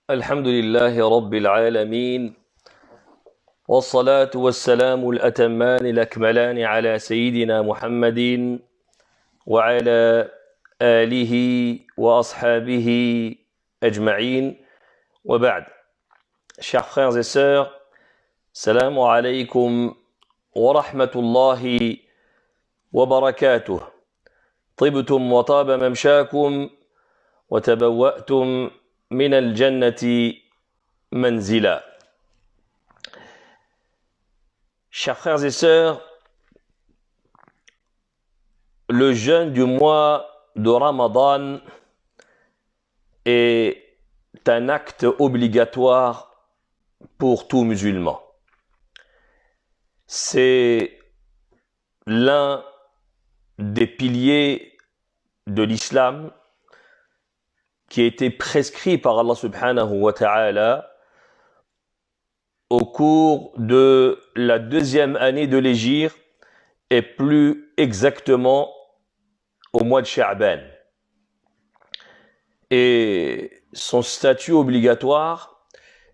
الحمد لله رب العالمين والصلاة والسلام الأتمان الأكملان على سيدنا محمد وعلى آله وأصحابه أجمعين وبعد. Chers frères et sœurs, salam alaykum wa rahmatullahi wa barakatuh. طبتم وطاب ممشاكم وتبوأتم من الجنة منزلا. Chers frères et sœurs, le jeûne du mois de Ramadan est un acte obligatoire pour tout musulman. C'est l'un des piliers de l'islam qui a été prescrit par Allah subhanahu wa ta'ala au cours de la deuxième année de l'hégire et plus exactement au mois de Sha'ban. Et son statut obligatoire,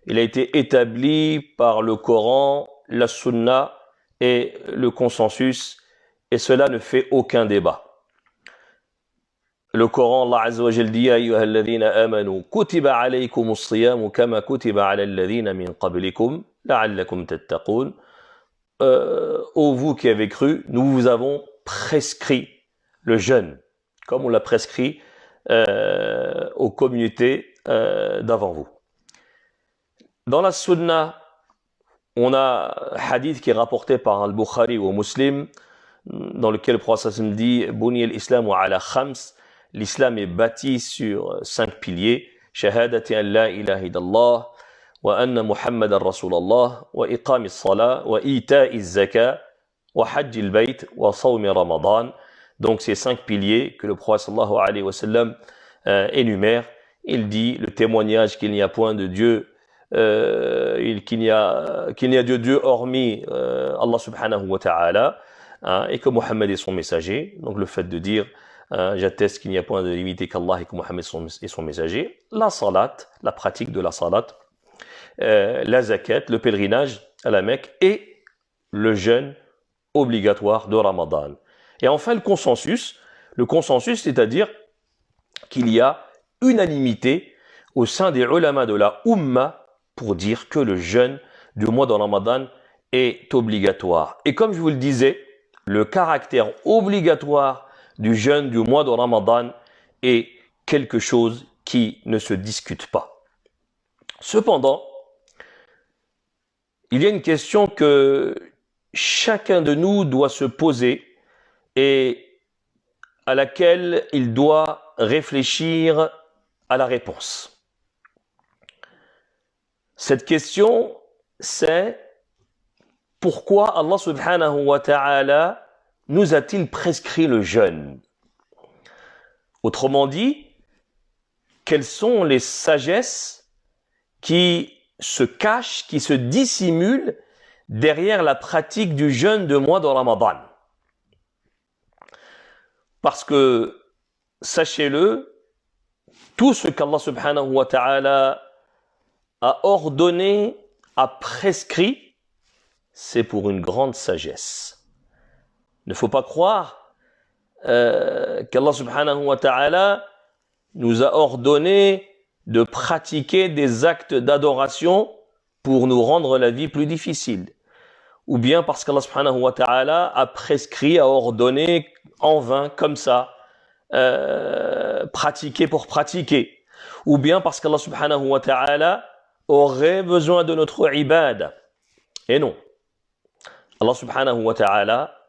il a été établi par le Coran, la Sunna et le consensus, et cela ne fait aucun débat. Le Coran, Allah Azza wa Jal dit Ya ayyuha alladhina amanu kutiba alaykumus siyamu kama kutiba ala alladhina min qablikum la'allakum tattaqun. Ô vous qui avez cru, nous vous avons prescrit le jeûne, comme on l'a prescrit aux communautés d'avant vous. Dans la Sunna, on a un hadith qui est rapporté par Al-Bukhari ou Muslim, dans lequel le prophète dit Buni al-Islam ala khams. L'islam est bâti sur 5 piliers. Shahadati an la ilaha illallah, wa anna Muhammadan Rasulallah, wa iqam as-salah, wa ita'i az-zaka, wa hajj al-bayt, wa sawm Ramadan. Donc ces 5 piliers que le prophète sallallahu alayhi wa sallam énumère. Il dit le témoignage qu'il n'y a point de Dieu, qu'il n'y a de Dieu hormis Allah subhanahu wa ta'ala, et que Mohammed est son messager. Donc le fait de dire j'atteste qu'il n'y a point de limité qu'Allah et que Mohammed est son messager. La salat, la pratique de la salat, la zakat, le pèlerinage à la Mecque et le jeûne obligatoire de Ramadan. Et enfin le consensus, c'est-à-dire qu'il y a unanimité au sein des ulama de la Ummah pour dire que le jeûne du mois de Ramadan est obligatoire. Et comme je vous le disais, le caractère obligatoire du jeûne du mois de Ramadan est quelque chose qui ne se discute pas. Cependant, il y a une question que chacun de nous doit se poser et à laquelle il doit réfléchir à la réponse. Cette question, c'est pourquoi Allah subhanahu wa ta'ala nous a-t-il prescrit le jeûne? Autrement dit, quelles sont les sagesses qui se cachent, qui se dissimulent derrière la pratique du jeûne de mois de Ramadan? Parce que, sachez-le, tout ce qu'Allah subhanahu wa ta'ala a ordonné, a prescrit, c'est pour une grande sagesse. Il ne faut pas croire qu'Allah subhanahu wa ta'ala nous a ordonné de pratiquer des actes d'adoration pour nous rendre la vie plus difficile. Ou bien parce qu'Allah subhanahu wa ta'ala a prescrit, a ordonné en vain, comme ça, pratiquer pour pratiquer. Ou bien parce qu'Allah subhanahu wa ta'ala aurait besoin de notre ibad. Et non. Allah subhanahu wa ta'ala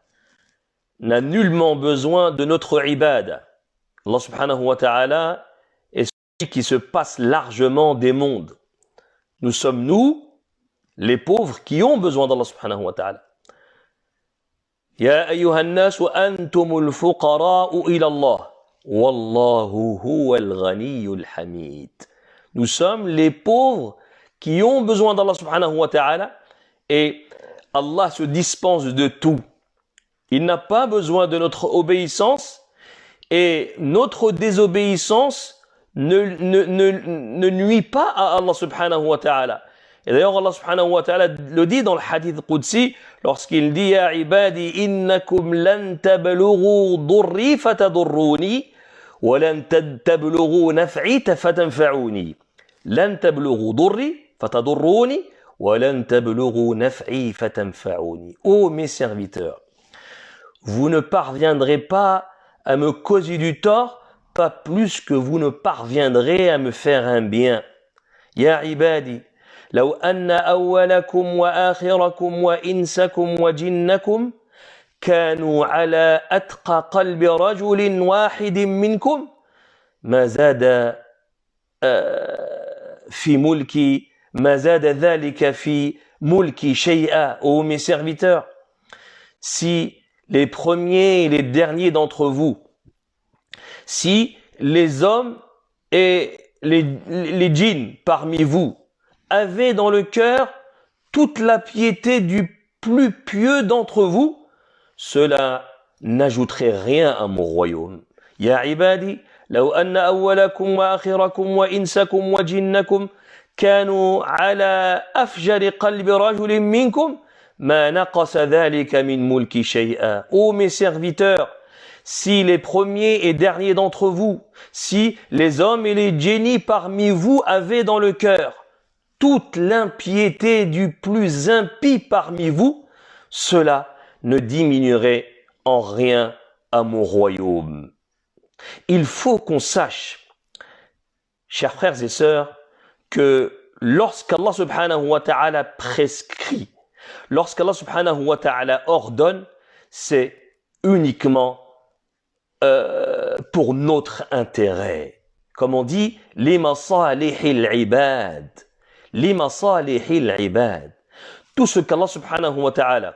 n'a nullement besoin de notre ibad. Allah subhanahu wa ta'ala est celui qui se passe largement des mondes. Nous sommes nous, les pauvres, qui ont besoin d'Allah subhanahu wa ta'ala. Ya ayyuhan nas wa antumul fuqara'u ila Allah. Wallahu huwal ghaniyyul hamid. Nous sommes les pauvres qui ont besoin d'Allah subhanahu wa ta'ala et Allah se dispense de tout. Il n'a pas besoin de notre obéissance et notre désobéissance ne nuit pas à Allah subhanahu wa ta'ala. Et d'ailleurs, Allah subhanahu wa ta'ala le dit dans le hadith Qudsi, lorsqu'il dit « Ya ibadi, innakum lan tablughu durri fatadurruni, wa lan tablughu naf'i fatanfa'uni. Lan tablughu durri fatadurruni, wa lan tablughu naf'i fatanfa'uni. » Ô mes serviteurs, vous ne parviendrez pas à me causer du tort, pas plus que vous ne parviendrez à me faire un bien. Ya ibadi, لو أن أولكم وآخركم وإنسكم وجنكم كانوا على أتقى قلب رجل واحد منكم ما زاد في ملكي ما زاد ذلك في ملكي شيئا. Ô mes serviteurs, si les premiers et les derniers d'entre vous, si les hommes et les djinns parmi vous avaient dans le cœur toute la piété du plus pieux d'entre vous, cela n'ajouterait rien à mon royaume. Ya ibadi, law anna awwalakum wa akhirakum wa insakum wa jinnakum kanu ala afjari qalbi rajulin minkum ma naqasa dhalika min mulki shay'a. Ô mes serviteurs, si les premiers et derniers d'entre vous, si les hommes et les génies parmi vous avaient dans le cœur toute l'impiété du plus impie parmi vous, cela ne diminuerait en rien à mon royaume. Il faut qu'on sache, chers frères et sœurs, que lorsqu'Allah subhanahu wa ta'ala prescrit, lorsqu'Allah subhanahu wa ta'ala ordonne, c'est uniquement pour notre intérêt. Comme on dit, lima salihil ibad. Lima salihil ibad. Tout ce qu'Allah subhanahu wa ta'ala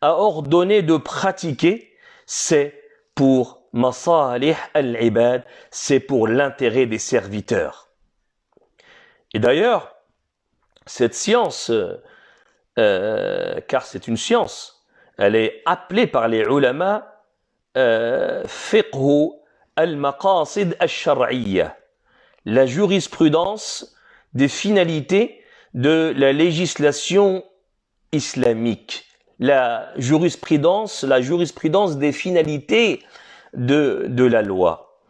a ordonné de pratiquer, c'est pour masalih al-ibad, c'est pour l'intérêt des serviteurs. Et d'ailleurs, cette science, car c'est une science, elle est appelée par les ulama fiqh al-maqasid al-shar'iyya, la jurisprudence des finalités de la législation islamique, la jurisprudence des finalités de la loi.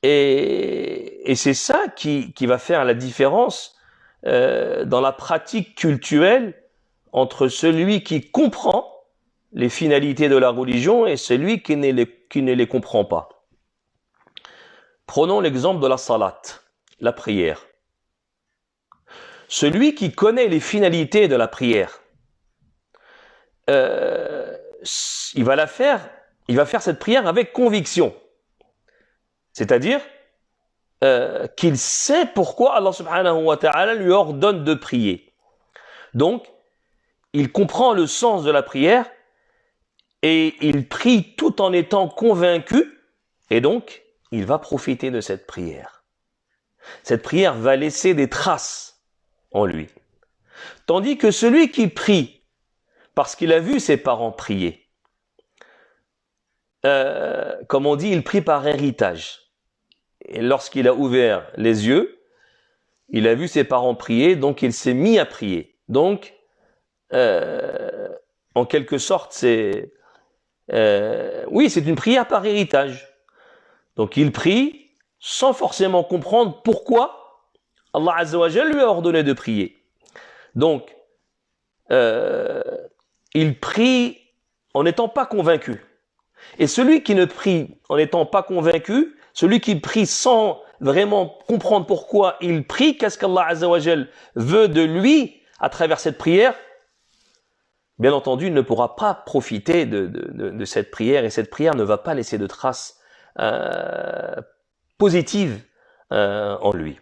Et c'est ça qui va faire la différence dans la pratique cultuelle entre celui qui comprend les finalités de la religion et celui qui ne les comprend pas. Prenons l'exemple de la salat, la prière. Celui qui connaît les finalités de la prière, il va faire cette prière avec conviction. C'est-à-dire qu'il sait pourquoi Allah subhanahu wa ta'ala lui ordonne de prier. Donc, il comprend le sens de la prière et il prie tout en étant convaincu, et donc il va profiter de cette prière. Cette prière va laisser des traces en lui. Tandis que celui qui prie parce qu'il a vu ses parents prier, comme on dit, il prie par héritage. Et lorsqu'il a ouvert les yeux, il a vu ses parents prier, donc il s'est mis à prier. Donc, en quelque sorte, c'est une prière par héritage. Donc il prie sans forcément comprendre pourquoi Allah Azza wa Jalla lui a ordonné de prier. Donc, il prie en n'étant pas convaincu. Et celui qui ne prie en n'étant pas convaincu, celui qui prie sans vraiment comprendre pourquoi il prie, qu'est-ce qu'Allah Azza wa Jalla veut de lui à travers cette prière, bien entendu, il ne pourra pas profiter de cette prière, et cette prière ne va pas laisser de traces positives en lui.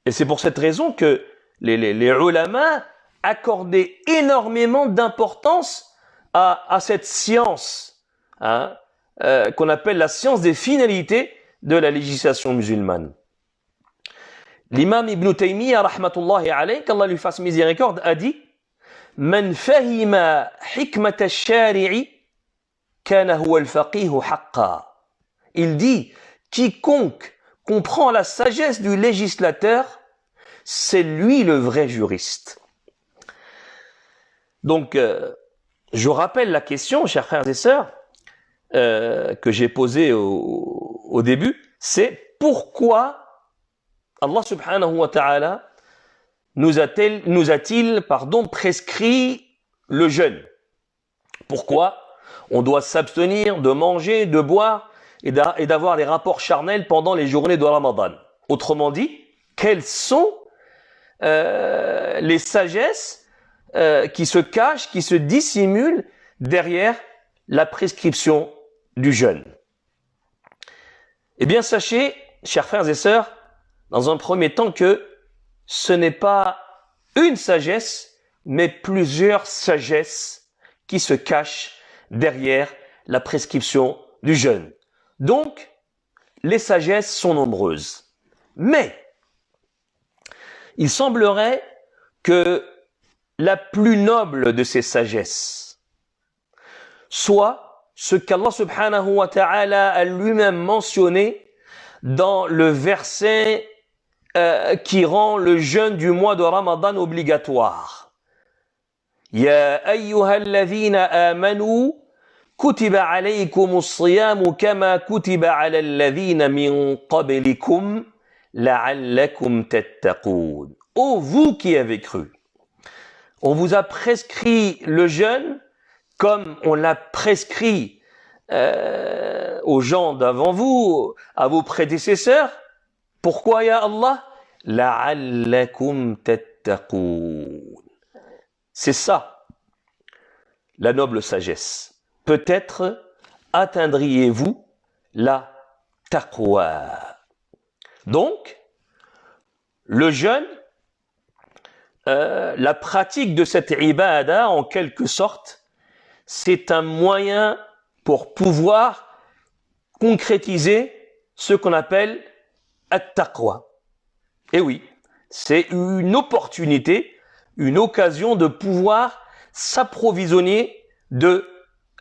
Et c'est pour cette raison que les ulama accordaient énormément d'importance à cette science, qu'on appelle la science des finalités de la législation musulmane. L'imam Ibn Taymiyyah, rahmatullahi alayhi, qu'Allah lui fasse miséricorde, a dit: Man fahima hikmat al-shari'i kana huwa al-faqih haqqa. Il dit: quiconque comprend la sagesse du législateur, c'est lui le vrai juriste. Donc, je rappelle la question, chers frères et sœurs, que j'ai posée au début, c'est pourquoi Allah subhanahu wa ta'ala nous a-t-il prescrit le jeûne? Pourquoi on doit s'abstenir de manger, de boire et d'avoir des rapports charnels pendant les journées de Ramadan? Autrement dit, quelles sont les sagesses qui se cachent, qui se dissimulent derrière la prescription du jeûne? Eh bien, sachez, chers frères et sœurs, dans un premier temps que ce n'est pas une sagesse, mais plusieurs sagesses qui se cachent derrière la prescription du jeûne. Donc, les sagesses sont nombreuses. Mais, il semblerait que la plus noble de ces sagesses soit ce qu'Allah subhanahu wa ta'ala a lui-même mentionné dans le verset qui rend le jeûne du mois de Ramadan obligatoire. Ya ayyuhalladhina amanu kutiba alaykumus siyamu kama kutiba ala alladhina min qablikum la'allakum tattaqun. Ô vous qui avez cru, on vous a prescrit le jeûne comme on l'a prescrit aux gens d'avant vous, à vos prédécesseurs. Pourquoi, ya Allah? La'allakum tattaqun. C'est ça, la noble sagesse. Peut-être atteindriez-vous la taqwa. Donc, le jeûne, la pratique de cette ibada, en quelque sorte, c'est un moyen pour pouvoir concrétiser ce qu'on appelle at-taqwa. Et oui, c'est une opportunité, une occasion de pouvoir s'approvisionner de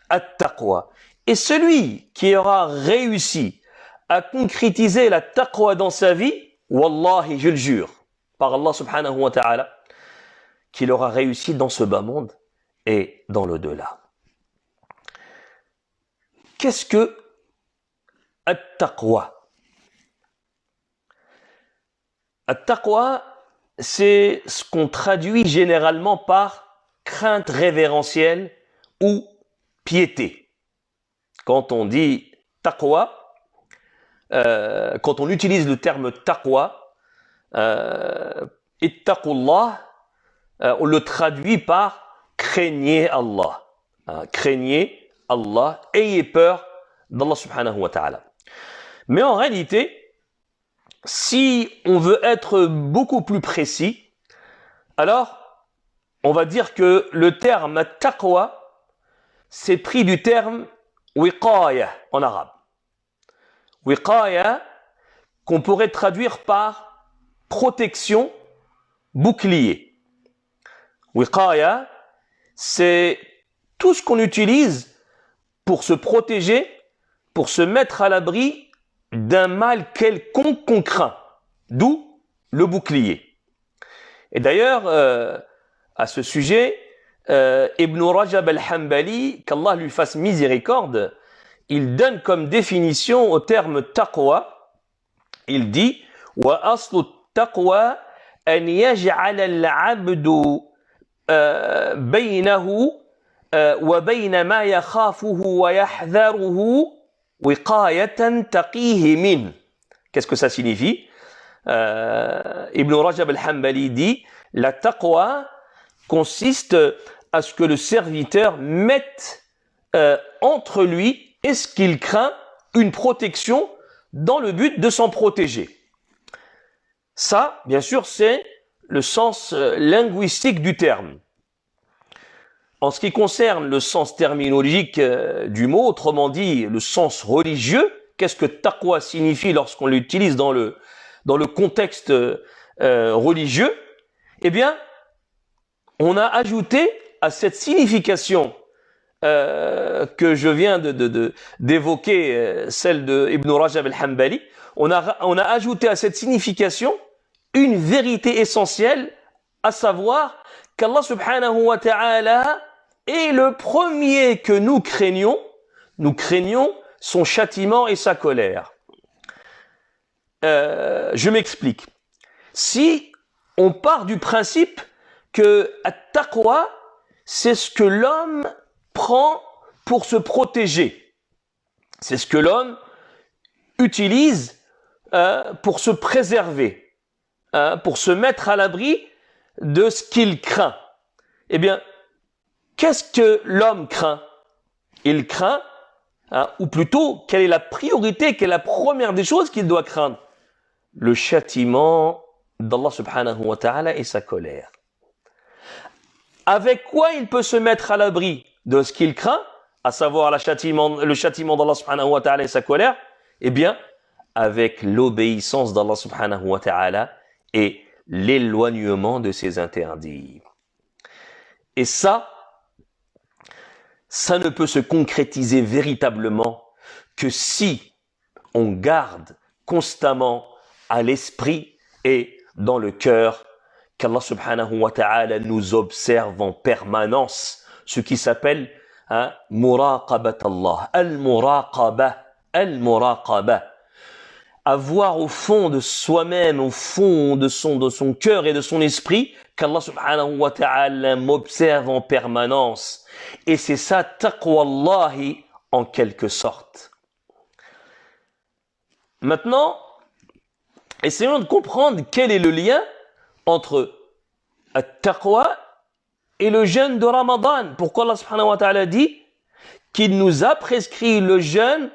at-taqwa. Et celui qui aura réussi à concrétiser la taqwa dans sa vie, wallahi, je le jure, par Allah subhanahu wa ta'ala, qu'il aura réussi dans ce bas monde et dans l'au-delà. Qu'est-ce que at-taqwa? At-taqwa, c'est ce qu'on traduit généralement par crainte révérentielle ou piété. Quand on dit taqwa, quand on utilise le terme taqwa, ittaqullah, on le traduit par craignez Allah. Craignez Allah, ayez peur d'Allah subhanahu wa ta'ala. Mais en réalité, si on veut être beaucoup plus précis, alors on va dire que le terme taqwa, c'est pris du terme wiqaya en arabe. Wiqaya, qu'on pourrait traduire par protection, bouclier. Wiqaya, c'est tout ce qu'on utilise pour se protéger, pour se mettre à l'abri d'un mal quelconque qu'on craint. D'où le bouclier. Et d'ailleurs, à ce sujet, Ibn Rajab al-Hanbali, qu'Allah lui fasse miséricorde, il donne comme définition au terme taqwa, il dit « Wa aslu taqwa an yaj'ala al-'abdu baynahu wa bayna ma yakhafuhu wa yahdharuhu wiqayatan taqihi min ». Qu'est-ce que ça signifie? Ibn Rajab al-Hanbali dit « La taqwa consiste à ce que le serviteur mette entre lui et ce qu'il craint une protection dans le but de s'en protéger. » Ça, bien sûr, c'est le sens linguistique du terme. En ce qui concerne le sens terminologique du mot, autrement dit le sens religieux, qu'est-ce que taqwa signifie lorsqu'on l'utilise dans le contexte religieux? Eh bien, on a ajouté à cette signification que je viens d'évoquer, celle de Ibn Rajab al-Hanbali, on a ajouté à cette signification une vérité essentielle, à savoir qu'Allah subhanahu wa ta'ala est le premier que nous craignons son châtiment et sa colère. Je m'explique. Si on part du principe que at-taqwa, c'est ce que l'homme prend pour se protéger, c'est ce que l'homme utilise pour se préserver, pour se mettre à l'abri de ce qu'il craint. Eh bien, qu'est-ce que l'homme craint? Il craint, ou plutôt, quelle est la priorité, quelle est la première des choses qu'il doit craindre? Le châtiment d'Allah subhanahu wa ta'ala et sa colère. Avec quoi il peut se mettre à l'abri de ce qu'il craint, à savoir le châtiment d'Allah subhanahu wa ta'ala et sa colère? Eh bien, avec l'obéissance d'Allah subhanahu wa ta'ala et l'éloignement de ses interdits. Et ça ne peut se concrétiser véritablement que si on garde constamment à l'esprit et dans le cœur qu'Allah subhanahu wa ta'ala nous observe en permanence, ce qui s'appelle muraqabat Allah, al-muraqaba. Avoir au fond de soi-même, au fond de son cœur et de son esprit, qu'Allah subhanahu wa ta'ala m'observe en permanence. Et c'est ça, taqwa Allahi, en quelque sorte. Maintenant, essayons de comprendre quel est le lien entre at-taqwa et le jeûne de Ramadan. Pourquoi Allah subhanahu wa ta'ala dit qu'il nous a prescrit le jeûne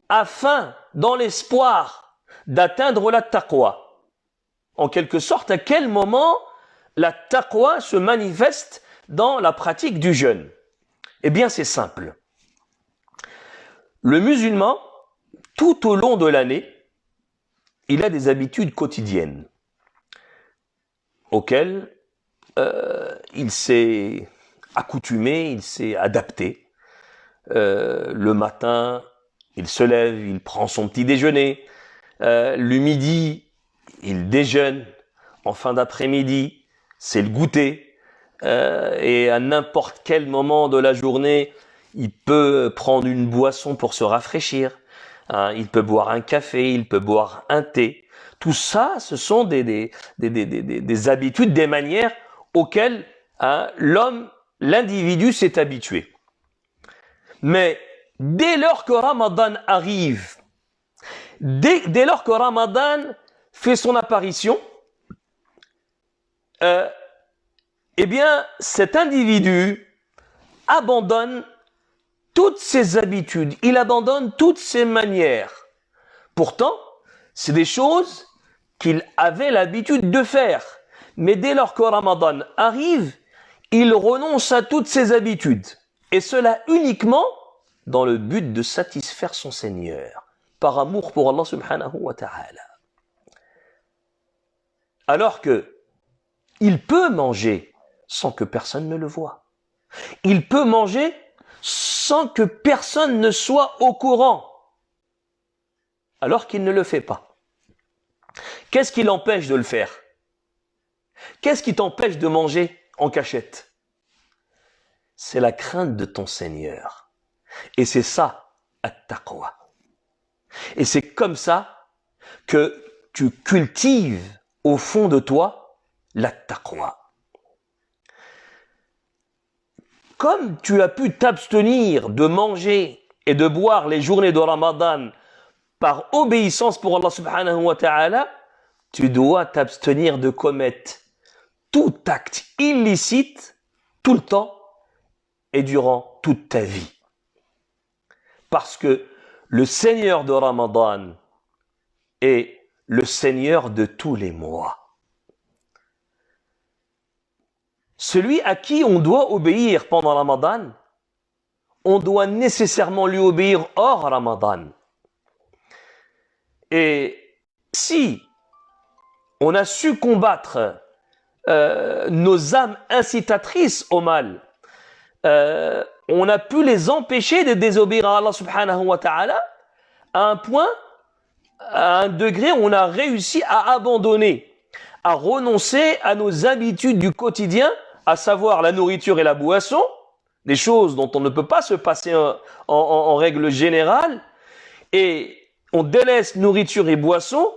afin, dans l'espoir, d'atteindre la taqwa. En quelque sorte, à quel moment la taqwa se manifeste dans la pratique du jeûne? Eh bien, c'est simple. Le musulman, tout au long de l'année, il a des habitudes quotidiennes auxquelles il s'est accoutumé, il s'est adapté. Le matin, il se lève, il prend son petit déjeuner. Le midi, il déjeune. En fin d'après-midi, c'est le goûter. Et à n'importe quel moment de la journée, il peut prendre une boisson pour se rafraîchir. Il peut boire un café, il peut boire un thé. Tout ça, ce sont des habitudes, des manières auxquelles l'individu s'est habitué. Mais dès lors que Ramadan arrive, dès lors que Ramadan fait son apparition, eh bien, cet individu abandonne toutes ses habitudes, il abandonne toutes ses manières. Pourtant, c'est des choses qu'il avait l'habitude de faire. Mais dès lors que Ramadan arrive, il renonce à toutes ses habitudes. Et cela uniquement dans le but de satisfaire son Seigneur, par amour pour Allah subhanahu wa ta'ala. Alors que il peut manger sans que personne ne le voie. Il peut manger sans que personne ne soit au courant, alors qu'il ne le fait pas. Qu'est-ce qui l'empêche de le faire? Qu'est-ce qui t'empêche de manger en cachette? C'est la crainte de ton Seigneur. Et c'est ça, at-taqwa. Et c'est comme ça que tu cultives au fond de toi la taqwa. Comme tu as pu t'abstenir de manger et de boire les journées de Ramadan par obéissance pour Allah subhanahu wa ta'ala, tu dois t'abstenir de commettre tout acte illicite tout le temps et durant toute ta vie. Parce que le Seigneur de Ramadan est le Seigneur de tous les mois. Celui à qui on doit obéir pendant Ramadan, on doit nécessairement lui obéir hors Ramadan. Et si on a su combattre nos âmes incitatrices au mal, on a pu les empêcher de désobéir à Allah subhanahu wa ta'ala à un point, à un degré où on a réussi à abandonner, à renoncer à nos habitudes du quotidien, à savoir la nourriture et la boisson, des choses dont on ne peut pas se passer en règle générale, et on délaisse nourriture et boisson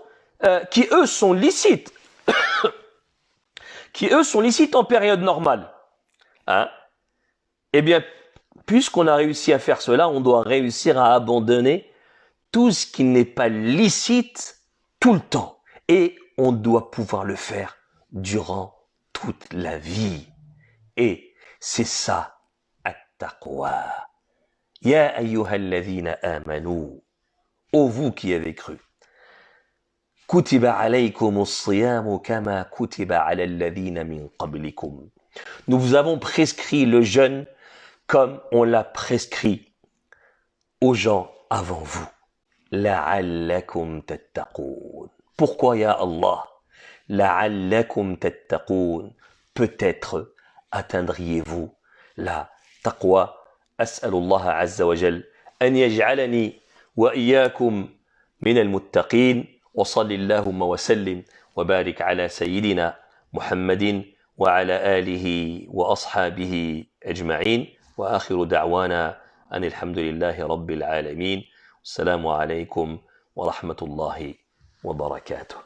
qui eux sont licites, qui eux sont licites en période normale. Hein? Eh bien, puisqu'on a réussi à faire cela, on doit réussir à abandonner tout ce qui n'est pas licite tout le temps. Et on doit pouvoir le faire durant toute la vie. Et c'est ça, at-taqwa. Ya ayyuhalladhina amanu. Ô vous qui avez cru. Kutiba alaykumus siyamu kama kutiba ala alladhina min qablikum. Nous vous avons prescrit le jeûne comme on l'a prescrit aux gens avant vous. La'allakum tattaqoun. Pourquoi ya Allah? La'allakum tattaqoun. Peut-être atteindriez-vous la taqwa. أسأل الله عز وجل أن يجعلني وإياكم من المتقين وصل اللهم وسلم وبارك على سيدنا محمد وعلى آله وأصحابه أجمعين وآخر دعوانا أن الحمد لله رب العالمين السلام عليكم ورحمة الله وبركاته